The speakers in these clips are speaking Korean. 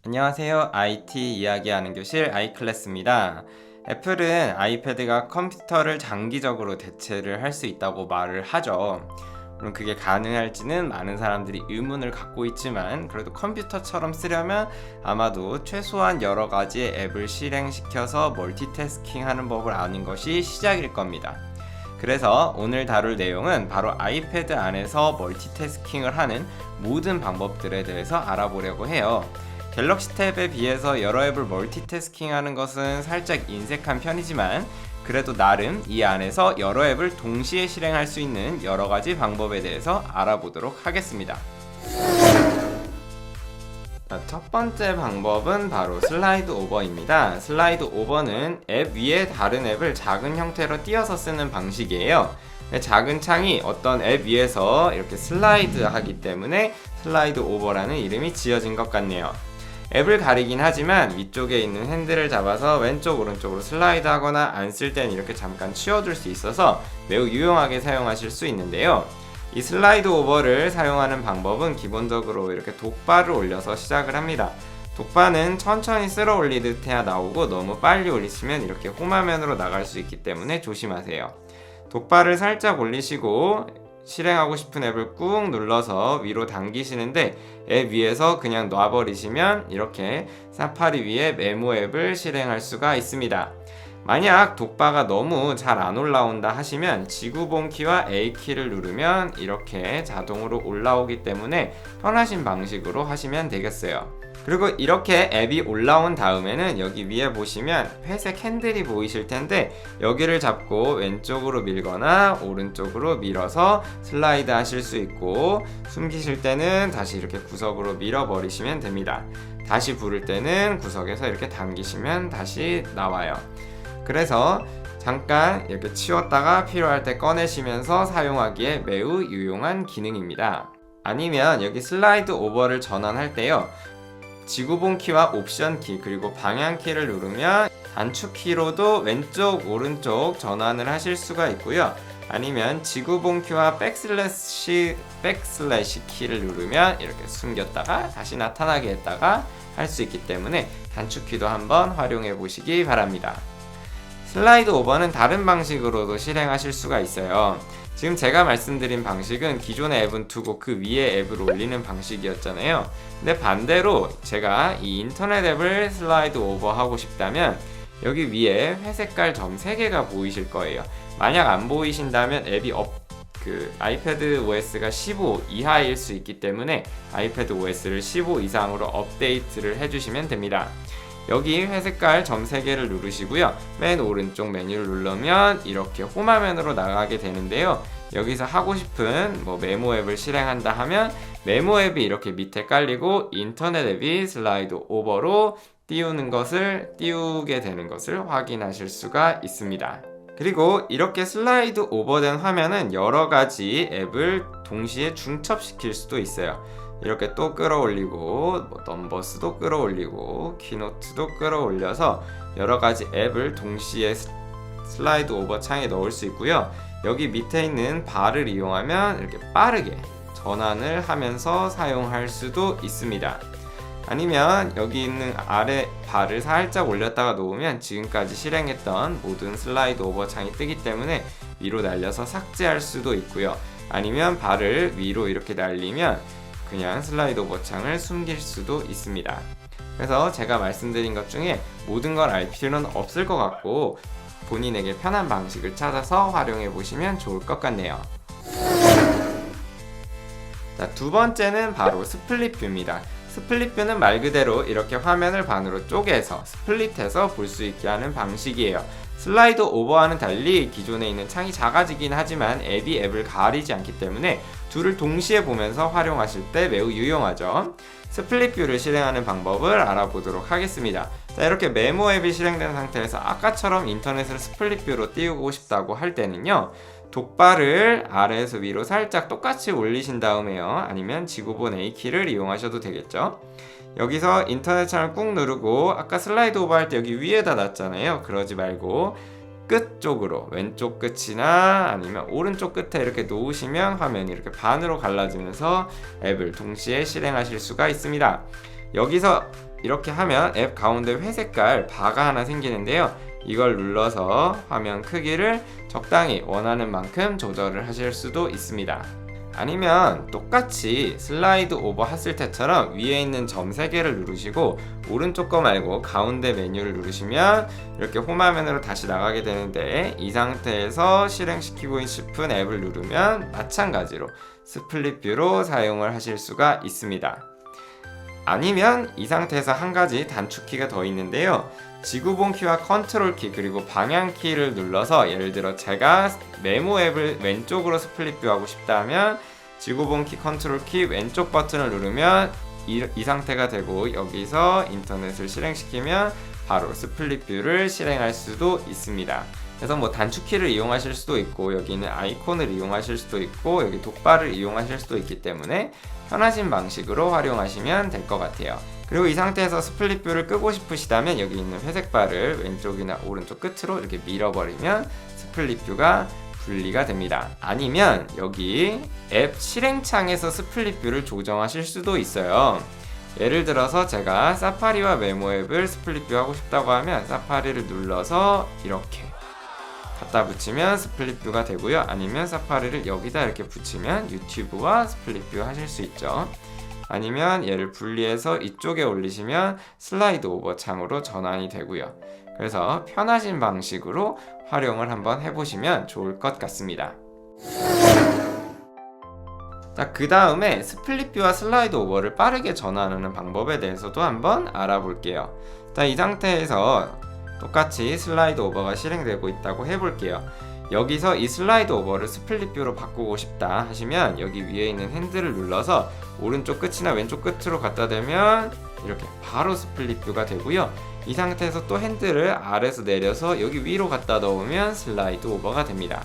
안녕하세요. IT 이야기하는 교실 아이클래스입니다. 애플은 아이패드가 컴퓨터를 장기적으로 대체를 할 수 있다고 말을 하죠. 물론 그게 가능할지는 많은 사람들이 의문을 갖고 있지만 그래도 컴퓨터처럼 쓰려면 아마도 최소한 여러 가지의 앱을 실행시켜서 멀티태스킹 하는 법을 아는 것이 시작일 겁니다. 그래서 오늘 다룰 내용은 바로 아이패드 안에서 멀티태스킹을 하는 모든 방법들에 대해서 알아보려고 해요. 갤럭시 탭에 비해서 여러 앱을 멀티태스킹하는 것은 살짝 인색한 편이지만 그래도 나름 이 안에서 여러 앱을 동시에 실행할 수 있는 여러 가지 방법에 대해서 알아보도록 하겠습니다. 첫 번째 방법은 바로 슬라이드 오버입니다. 슬라이드 오버는 앱 위에 다른 앱을 작은 형태로 띄어서 쓰는 방식이에요. 작은 창이 어떤 앱 위에서 이렇게 슬라이드 하기 때문에 슬라이드 오버라는 이름이 지어진 것 같네요. 앱을 가리긴 하지만 위쪽에 있는 핸들을 잡아서 왼쪽 오른쪽으로 슬라이드 하거나 안 쓸 땐 이렇게 잠깐 치워둘 수 있어서 매우 유용하게 사용하실 수 있는데요. 이 슬라이드 오버를 사용하는 방법은 기본적으로 이렇게 독바를 올려서 시작을 합니다. 독바는 천천히 쓸어 올리듯 해야 나오고 너무 빨리 올리시면 이렇게 홈화면으로 나갈 수 있기 때문에 조심하세요. 독바를 살짝 올리시고 실행하고 싶은 앱을 꾹 눌러서 위로 당기시는데 앱 위에서 그냥 놔버리시면 이렇게 사파리 위에 메모 앱을 실행할 수가 있습니다. 만약 독바가 너무 잘 안 올라온다 하시면 지구본 키와 A키를 누르면 이렇게 자동으로 올라오기 때문에 편하신 방식으로 하시면 되겠어요. 그리고 이렇게 앱이 올라온 다음에는 여기 위에 보시면 회색 핸들이 보이실 텐데 여기를 잡고 왼쪽으로 밀거나 오른쪽으로 밀어서 슬라이드 하실 수 있고 숨기실 때는 다시 이렇게 구석으로 밀어버리시면 됩니다. 다시 부를 때는 구석에서 이렇게 당기시면 다시 나와요. 그래서 잠깐 이렇게 치웠다가 필요할 때 꺼내시면서 사용하기에 매우 유용한 기능입니다. 아니면 여기 슬라이드 오버를 전환할 때요. 지구본 키와 옵션 키 그리고 방향 키를 누르면 단축 키로도 왼쪽 오른쪽 전환을 하실 수가 있고요. 아니면 지구본 키와 백슬래시 키를 누르면 이렇게 숨겼다가 다시 나타나게 했다가 할 수 있기 때문에 단축 키도 한번 활용해 보시기 바랍니다. 슬라이드 오버는 다른 방식으로도 실행하실 수가 있어요. 지금 제가 말씀드린 방식은 기존의 앱은 두고 그 위에 앱을 올리는 방식이었잖아요. 근데 반대로 제가 이 인터넷 앱을 슬라이드 오버 하고 싶다면 여기 위에 회색깔 점 3개가 보이실 거예요. 만약 안 보이신다면 앱이 아이패드 OS가 15 이하일 수 있기 때문에 아이패드 OS를 15 이상으로 업데이트를 해주시면 됩니다. 여기 회색깔 점 3개를 누르시고요. 맨 오른쪽 메뉴를 누르면 이렇게 홈화면으로 나가게 되는데요. 여기서 하고 싶은 메모 앱을 실행한다 하면 메모 앱이 이렇게 밑에 깔리고 인터넷 앱이 슬라이드 오버로 띄우게 되는 것을 확인하실 수가 있습니다. 그리고 이렇게 슬라이드 오버된 화면은 여러 가지 앱을 동시에 중첩시킬 수도 있어요. 이렇게 또 끌어올리고 넘버스도 끌어올리고 키노트도 끌어올려서 여러가지 앱을 동시에 슬라이드 오버 창에 넣을 수 있고요. 여기 밑에 있는 바를 이용하면 이렇게 빠르게 전환을 하면서 사용할 수도 있습니다. 아니면 여기 있는 아래 바를 살짝 올렸다가 놓으면 지금까지 실행했던 모든 슬라이드 오버 창이 뜨기 때문에 위로 날려서 삭제할 수도 있고요. 아니면 바를 위로 이렇게 날리면 그냥 슬라이드 오버 창을 숨길 수도 있습니다. 그래서 제가 말씀드린 것 중에 모든 걸 알 필요는 없을 것 같고 본인에게 편한 방식을 찾아서 활용해 보시면 좋을 것 같네요. 자, 두 번째는 바로 스플릿 뷰입니다. 스플릿 뷰는 말 그대로 이렇게 화면을 반으로 쪼개서 스플릿해서 볼 수 있게 하는 방식이에요. 슬라이드 오버와는 달리 기존에 있는 창이 작아지긴 하지만 앱이 앱을 가리지 않기 때문에 둘을 동시에 보면서 활용하실 때 매우 유용하죠. 스플릿 뷰를 실행하는 방법을 알아보도록 하겠습니다. 자, 이렇게 메모 앱이 실행된 상태에서 아까처럼 인터넷을 스플릿 뷰로 띄우고 싶다고 할 때는요. 독바를 아래에서 위로 살짝 똑같이 올리신 다음에요. 아니면 지구본 A키를 이용하셔도 되겠죠. 여기서 인터넷 창을 꾹 누르고 아까 슬라이드 오버 할 때 여기 위에다 놨잖아요. 그러지 말고 끝 쪽으로 왼쪽 끝이나 아니면 오른쪽 끝에 이렇게 놓으시면 화면이 이렇게 반으로 갈라지면서 앱을 동시에 실행하실 수가 있습니다. 여기서 이렇게 하면 앱 가운데 회색깔 바가 하나 생기는데요. 이걸 눌러서 화면 크기를 적당히 원하는 만큼 조절을 하실 수도 있습니다. 아니면 똑같이 슬라이드 오버 했을 때처럼 위에 있는 점 3개를 누르시고 오른쪽 거 말고 가운데 메뉴를 누르시면 이렇게 홈화면으로 다시 나가게 되는데, 이 상태에서 실행시키고 싶은 앱을 누르면 마찬가지로 스플릿 뷰로 사용을 하실 수가 있습니다. 아니면 이 상태에서 한 가지 단축키가 더 있는데요. 지구본 키와 컨트롤 키 그리고 방향 키를 눌러서, 예를 들어 제가 메모 앱을 왼쪽으로 스플릿 뷰 하고 싶다면 지구본 키 컨트롤 키 왼쪽 버튼을 누르면 이 상태가 되고, 여기서 인터넷을 실행시키면 바로 스플릿 뷰를 실행할 수도 있습니다. 그래서 뭐 단축키를 이용하실 수도 있고, 여기 있는 아이콘을 이용하실 수도 있고, 여기 돋바를 이용하실 수도 있기 때문에 편하신 방식으로 활용하시면 될 것 같아요. 그리고 이 상태에서 스플릿 뷰를 끄고 싶으시다면 여기 있는 회색 바를 왼쪽이나 오른쪽 끝으로 이렇게 밀어버리면 스플릿 뷰가 분리가 됩니다. 아니면 여기 앱 실행창에서 스플릿 뷰를 조정하실 수도 있어요. 예를 들어서 제가 사파리와 메모 앱을 스플릿 뷰 하고 싶다고 하면 사파리를 눌러서 이렇게 갖다 붙이면 스플릿 뷰가 되고요. 아니면 사파리를 여기다 이렇게 붙이면 유튜브와 스플릿 뷰 하실 수 있죠. 아니면 얘를 분리해서 이쪽에 올리시면 슬라이드 오버 창으로 전환이 되고요. 그래서 편하신 방식으로 활용을 한번 해보시면 좋을 것 같습니다. 자, 그 다음에 스플릿 뷰와 슬라이드 오버를 빠르게 전환하는 방법에 대해서도 한번 알아볼게요. 자, 이 상태에서 똑같이 슬라이드 오버가 실행되고 있다고 해볼게요. 여기서 이 슬라이드 오버를 스플릿 뷰로 바꾸고 싶다 하시면 여기 위에 있는 핸들을 눌러서 오른쪽 끝이나 왼쪽 끝으로 갖다 대면 이렇게 바로 스플릿 뷰가 되고요. 이 상태에서 또 핸들을 아래에서 내려서 여기 위로 갖다 넣으면 슬라이드 오버가 됩니다.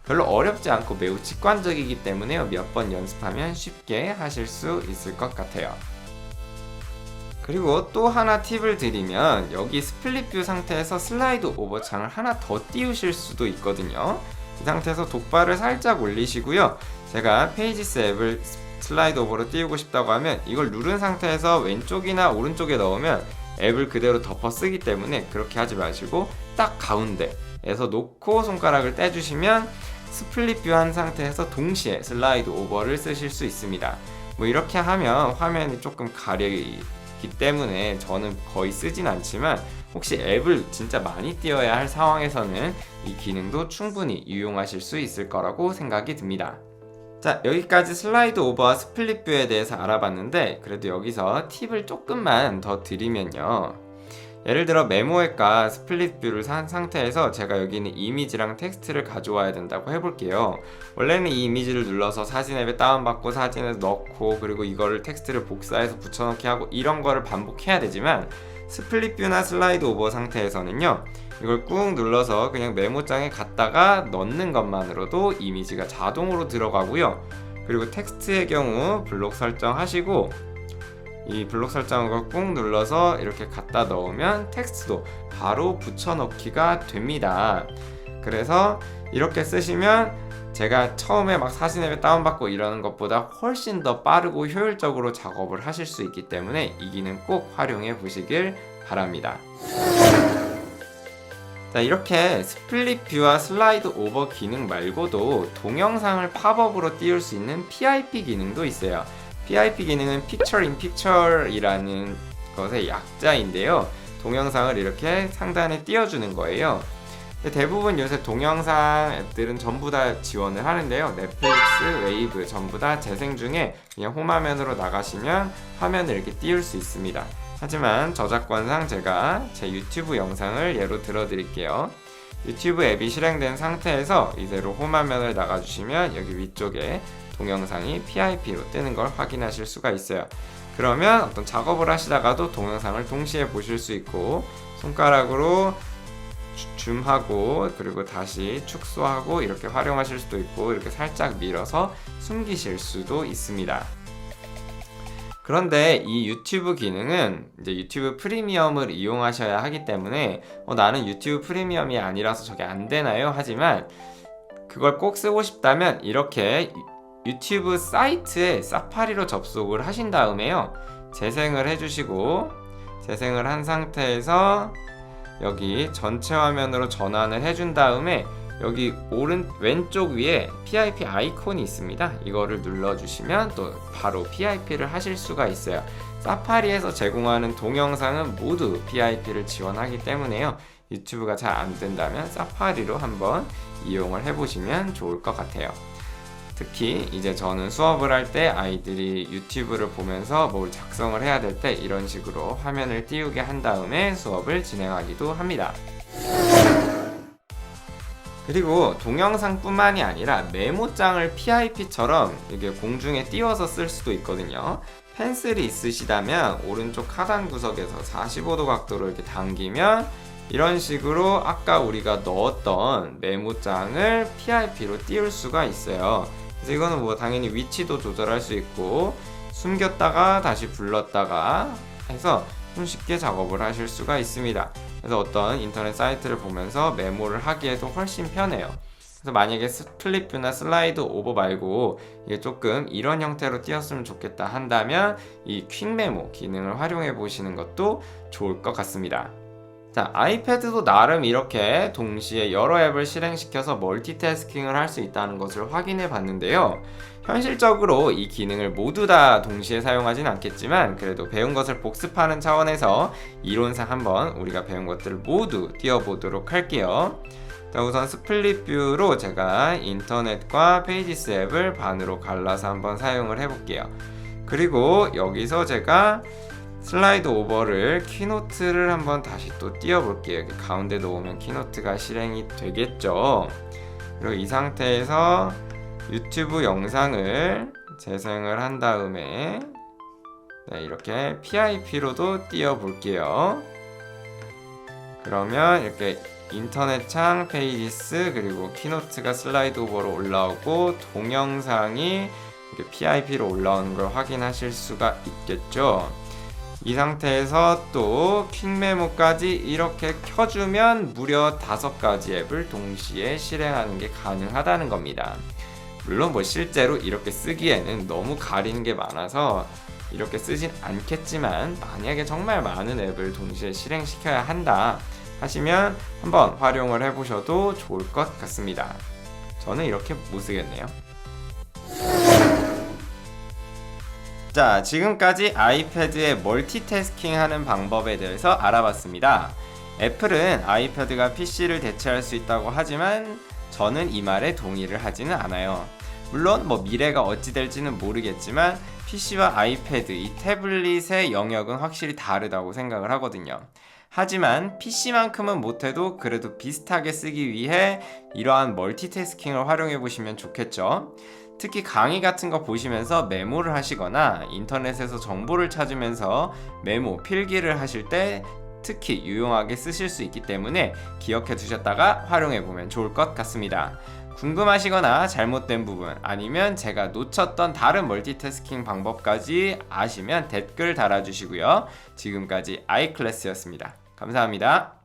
별로 어렵지 않고 매우 직관적이기 때문에 몇 번 연습하면 쉽게 하실 수 있을 것 같아요. 그리고 또 하나 팁을 드리면, 여기 스플릿 뷰 상태에서 슬라이드 오버 창을 하나 더 띄우실 수도 있거든요. 이 상태에서 돋바를 살짝 올리시고요. 제가 페이지스 앱을 슬라이드 오버로 띄우고 싶다고 하면 이걸 누른 상태에서 왼쪽이나 오른쪽에 넣으면 앱을 그대로 덮어 쓰기 때문에 그렇게 하지 마시고 딱 가운데에서 놓고 손가락을 떼주시면 스플릿 뷰 한 상태에서 동시에 슬라이드 오버를 쓰실 수 있습니다. 뭐 이렇게 하면 화면이 조금 가리기 때문에 저는 거의 쓰진 않지만, 혹시 앱을 진짜 많이 띄워야 할 상황에서는 이 기능도 충분히 이용하실 수 있을 거라고 생각이 듭니다. 자, 여기까지 슬라이드 오버와 스플릿 뷰에 대해서 알아봤는데, 그래도 여기서 팁을 조금만 더 드리면요. 예를 들어 메모 앱과 스플릿 뷰를 한 상태에서 제가 여기 있는 이미지랑 텍스트를 가져와야 된다고 해볼게요. 원래는 이 이미지를 눌러서 사진 앱에 다운받고 사진에 넣고, 그리고 이거를 텍스트를 복사해서 붙여넣기 하고 이런 거를 반복해야 되지만, 스플릿 뷰나 슬라이드 오버 상태에서는요, 이걸 꾹 눌러서 그냥 메모장에 갖다가 넣는 것만으로도 이미지가 자동으로 들어가고요. 그리고 텍스트의 경우 블록 설정하시고, 이 블록 설정을 꾹 눌러서 이렇게 갖다 넣으면 텍스트도 바로 붙여넣기가 됩니다. 그래서 이렇게 쓰시면 제가 처음에 막 사진 앱에 다운받고 이러는 것보다 훨씬 더 빠르고 효율적으로 작업을 하실 수 있기 때문에 이 기능 꼭 활용해 보시길 바랍니다. 자, 이렇게 스플릿 뷰와 슬라이드 오버 기능 말고도 동영상을 팝업으로 띄울 수 있는 PIP 기능도 있어요. PIP 기능은 Picture in Picture이라는 것의 약자인데요. 동영상을 이렇게 상단에 띄워주는 거예요. 대부분 요새 동영상 앱들은 전부 다 지원을 하는데요. 넷플릭스, 웨이브 전부 다 재생 중에 그냥 홈화면으로 나가시면 화면을 이렇게 띄울 수 있습니다. 하지만 저작권상 제가 제 유튜브 영상을 예로 들어드릴게요. 유튜브 앱이 실행된 상태에서 이대로 홈화면을 나가주시면 여기 위쪽에 동영상이 PIP로 뜨는 걸 확인하실 수가 있어요. 그러면 어떤 작업을 하시다가도 동영상을 동시에 보실 수 있고, 손가락으로 줌하고 그리고 다시 축소하고 이렇게 활용하실 수도 있고, 이렇게 살짝 밀어서 숨기실 수도 있습니다. 그런데 이 유튜브 기능은 이제 유튜브 프리미엄을 이용하셔야 하기 때문에 나는 유튜브 프리미엄이 아니라서 저게 안 되나요? 하지만 그걸 꼭 쓰고 싶다면 이렇게 유튜브 사이트에 사파리로 접속을 하신 다음에요, 재생을 해주시고 재생을 한 상태에서 여기 전체 화면으로 전환을 해준 다음에 여기 왼쪽 위에 PIP 아이콘이 있습니다. 이거를 눌러주시면 또 바로 PIP를 하실 수가 있어요. 사파리에서 제공하는 동영상은 모두 PIP를 지원하기 때문에요. 유튜브가 잘 안 된다면 사파리로 한번 이용을 해보시면 좋을 것 같아요. 특히 이제 저는 수업을 할 때 아이들이 유튜브를 보면서 뭘 작성을 해야 될 때 이런 식으로 화면을 띄우게 한 다음에 수업을 진행하기도 합니다. 그리고 동영상뿐만이 아니라 메모장을 PIP처럼 이게 공중에 띄워서 쓸 수도 있거든요. 펜슬이 있으시다면 오른쪽 하단 구석에서 45도 각도로 이렇게 당기면 이런 식으로 아까 우리가 넣었던 메모장을 PIP로 띄울 수가 있어요. 그래서 이거는 뭐 당연히 위치도 조절할 수 있고 숨겼다가 다시 불렀다가 해서 손쉽게 작업을 하실 수가 있습니다. 그래서 어떤 인터넷 사이트를 보면서 메모를 하기에도 훨씬 편해요. 그래서 만약에 스플릿뷰나 슬라이드 오버 말고 이게 조금 이런 형태로 띄었으면 좋겠다 한다면 이 퀵 메모 기능을 활용해 보시는 것도 좋을 것 같습니다. 자, 아이패드도 나름 이렇게 동시에 여러 앱을 실행시켜서 멀티태스킹을 할 수 있다는 것을 확인해 봤는데요. 현실적으로 이 기능을 모두 다 동시에 사용하진 않겠지만 그래도 배운 것을 복습하는 차원에서 이론상 한번 우리가 배운 것들을 모두 띄워보도록 할게요. 자, 우선 스플릿뷰로 제가 인터넷과 페이지스 앱을 반으로 갈라서 한번 사용을 해볼게요. 그리고 여기서 제가 슬라이드 오버를 키노트를 한번 다시 또 띄워볼게요. 여기 가운데 놓으면 키노트가 실행이 되겠죠. 그리고 이 상태에서 유튜브 영상을 재생을 한 다음에 이렇게 PIP로도 띄워볼게요. 그러면 이렇게 인터넷 창, 페이지스, 그리고 키노트가 슬라이드 오버로 올라오고 동영상이 이렇게 PIP로 올라오는 걸 확인하실 수가 있겠죠. 이 상태에서 또 퀵메모까지 이렇게 켜주면 무려 5가지 앱을 동시에 실행하는 게 가능하다는 겁니다. 물론 뭐 실제로 이렇게 쓰기에는 너무 가리는 게 많아서 이렇게 쓰진 않겠지만 만약에 정말 많은 앱을 동시에 실행시켜야 한다 하시면 한번 활용을 해보셔도 좋을 것 같습니다. 저는 이렇게 못 쓰겠네요. 자, 지금까지 아이패드의 멀티태스킹 하는 방법에 대해서 알아봤습니다. 애플은 아이패드가 PC를 대체할 수 있다고 하지만 저는 이 말에 동의를 하지는 않아요. 물론 뭐 미래가 어찌 될지는 모르겠지만 PC와 아이패드, 이 태블릿의 영역은 확실히 다르다고 생각을 하거든요. 하지만 PC만큼은 못해도 그래도 비슷하게 쓰기 위해 이러한 멀티태스킹을 활용해 보시면 좋겠죠. 특히 강의 같은 거 보시면서 메모를 하시거나 인터넷에서 정보를 찾으면서 메모, 필기를 하실 때 특히 유용하게 쓰실 수 있기 때문에 기억해 두셨다가 활용해 보면 좋을 것 같습니다. 궁금하시거나 잘못된 부분 아니면 제가 놓쳤던 다른 멀티태스킹 방법까지 아시면 댓글 달아주시고요. 지금까지 아이클래스였습니다. 감사합니다.